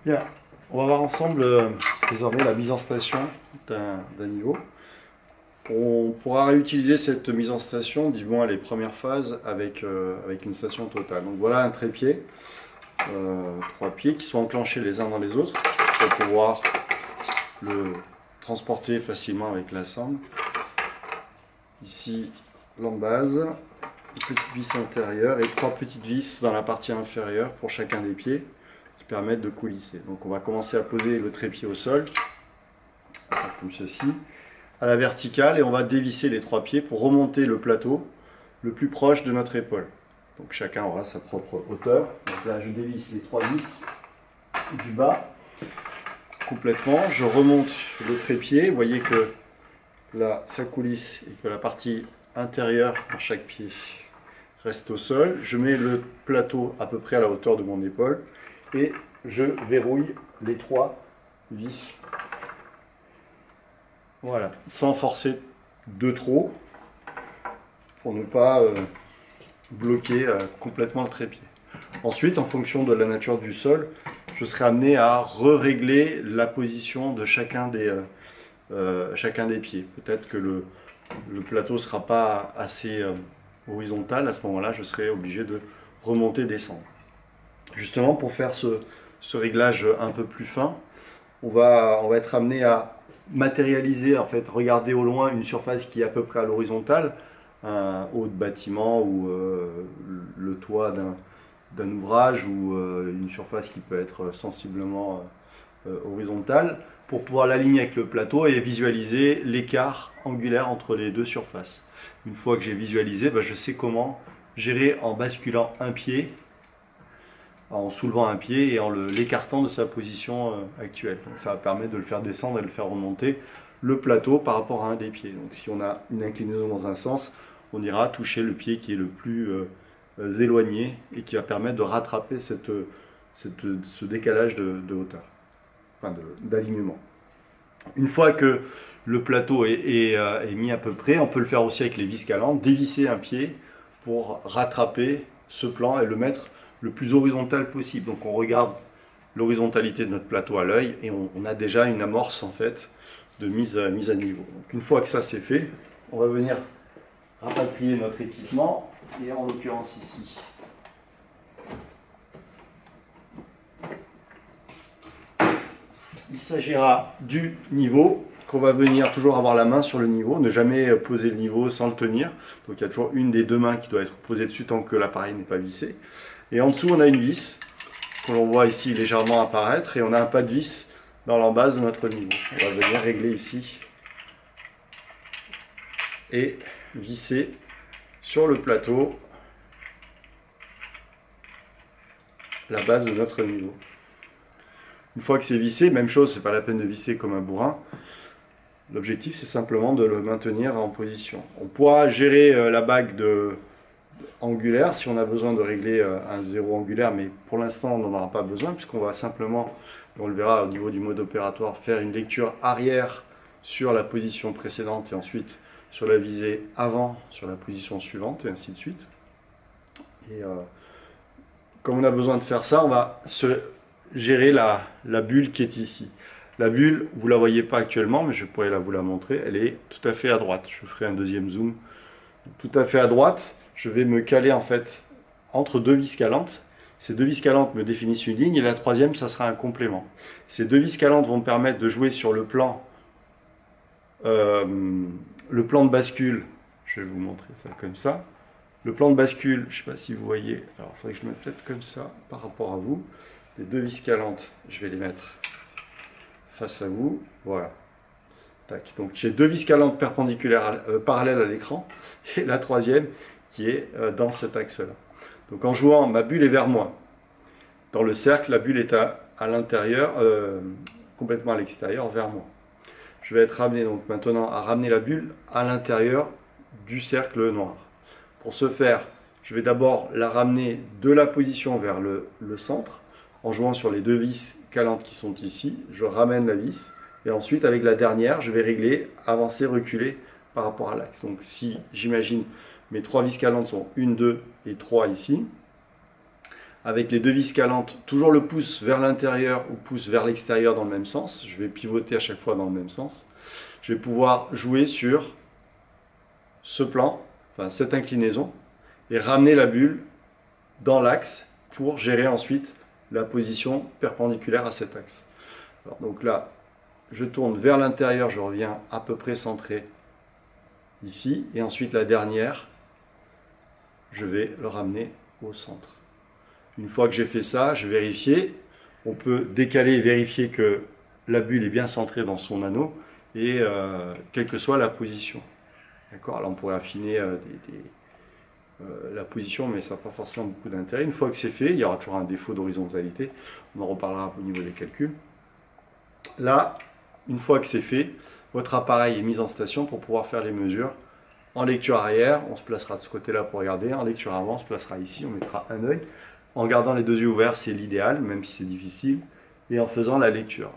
Bien, on va voir ensemble désormais la mise en station d'un niveau. On pourra réutiliser cette mise en station, du moins les premières phases, avec une station totale. Donc voilà un trépied, trois pieds qui sont enclenchés les uns dans les autres pour pouvoir le transporter facilement avec la sangle. Ici, l'embase, une petite vis intérieure et trois petites vis dans la partie inférieure pour chacun des pieds qui permettent de coulisser. Donc on va commencer à poser le trépied au sol, comme ceci, à la verticale, et on va dévisser les trois pieds pour remonter le plateau le plus proche de notre épaule. Donc chacun aura sa propre hauteur. Donc là je dévisse les trois vis du bas complètement, je remonte le trépied, vous voyez que là ça coulisse et que la partie intérieure dans chaque pied reste au sol. Je mets le plateau à peu près à la hauteur de mon épaule et je verrouille les trois vis. Voilà, sans forcer de trop pour ne pas bloquer complètement le trépied. Ensuite, en fonction de la nature du sol, je serai amené à régler la position de chacun des pieds. Peut-être que le plateau ne sera pas assez horizontal. À ce moment-là, je serai obligé de remonter, descendre. Justement, pour faire ce réglage un peu plus fin, on va être amené à matérialiser, en fait, regarder au loin une surface qui est à peu près à l'horizontale, un haut de bâtiment ou le toit d'un ouvrage ou une surface qui peut être sensiblement horizontale, pour pouvoir l'aligner avec le plateau et visualiser l'écart angulaire entre les deux surfaces. Une fois que j'ai visualisé, je sais comment gérer en basculant un pied, en soulevant un pied et en l'écartant de sa position actuelle. Donc ça va permettre de le faire descendre et de le faire remonter le plateau par rapport à un des pieds. Donc si on a une inclinaison dans un sens, on ira toucher le pied qui est le plus éloigné et qui va permettre de rattraper ce décalage de hauteur, enfin d'alignement. Une fois que le plateau est mis à peu près, on peut le faire aussi avec les vis calantes, dévisser un pied pour rattraper ce plan et le mettre le plus horizontal possible. Donc on regarde l'horizontalité de notre plateau à l'œil et on a déjà une amorce en fait de mise à niveau. Donc une fois que ça c'est fait, on va venir rapatrier notre équipement et en l'occurrence ici il s'agira du niveau qu'on va venir toujours avoir la main sur le niveau, ne jamais poser le niveau sans le tenir. Donc il y a toujours une des deux mains qui doit être posée dessus tant que l'appareil n'est pas vissé. Et en dessous on a une vis que l'on voit ici légèrement apparaître et on a un pas de vis dans l'embase de notre niveau. On va venir régler ici et visser sur le plateau la base de notre niveau. Une fois que c'est vissé, même chose, c'est pas la peine de visser comme un bourrin. L'objectif c'est simplement de le maintenir en position. On pourra gérer la bague angulaire si on a besoin de régler un zéro angulaire, mais pour l'instant on n'en aura pas besoin puisqu'on va simplement, on le verra au niveau du mode opératoire, faire une lecture arrière sur la position précédente et ensuite sur la visée avant sur la position suivante et ainsi de suite. Et comme on a besoin de faire ça, on va gérer la bulle qui est ici. La bulle, vous ne la voyez pas actuellement, mais je pourrais vous la montrer. Elle est tout à fait à droite. Je ferai un deuxième zoom. Tout à fait à droite, je vais me caler en fait entre deux vis calantes. Ces deux vis calantes me définissent une ligne et la troisième, ça sera un complément. Ces deux vis calantes vont me permettre de jouer sur le plan de bascule. Je vais vous montrer ça comme ça. Le plan de bascule, je ne sais pas si vous voyez, alors il faudrait que je me mette peut-être comme ça par rapport à vous. Les deux vis calantes, je vais les mettre face à vous, voilà. Tac. Donc j'ai deux vis calantes perpendiculaires parallèles à l'écran et la troisième qui est dans cet axe-là. Donc en jouant, ma bulle est vers moi. Dans le cercle, la bulle est à l'intérieur, complètement à l'extérieur, vers moi. Je vais être amené donc maintenant à ramener la bulle à l'intérieur du cercle noir. Pour ce faire, je vais d'abord la ramener de la position vers le centre, en jouant sur les deux vis calantes qui sont ici. Je ramène la vis, et ensuite avec la dernière, je vais régler, avancer, reculer par rapport à l'axe. Donc si j'imagine mes trois vis calantes sont 1, 2 et 3 ici, avec les deux vis calantes, toujours le pouce vers l'intérieur ou pouce vers l'extérieur dans le même sens. Je vais pivoter à chaque fois dans le même sens. Je vais pouvoir jouer sur ce plan, enfin cette inclinaison, et ramener la bulle dans l'axe pour gérer ensuite la position perpendiculaire à cet axe. Alors, donc là, je tourne vers l'intérieur, je reviens à peu près centré ici, et ensuite la dernière, je vais le ramener au centre. Une fois que j'ai fait ça, je vérifie. On peut décaler et vérifier que la bulle est bien centrée dans son anneau, et quelle que soit la position. D'accord. Là, on pourrait affiner la position, mais ça n'a pas forcément beaucoup d'intérêt. Une fois que c'est fait, il y aura toujours un défaut d'horizontalité. On en reparlera au niveau des calculs. Là, une fois que c'est fait, votre appareil est mis en station pour pouvoir faire les mesures. En lecture arrière, on se placera de ce côté-là pour regarder. En lecture avant, on se placera ici, on mettra un œil. En gardant les deux yeux ouverts, c'est l'idéal, même si c'est difficile. Et en faisant la lecture.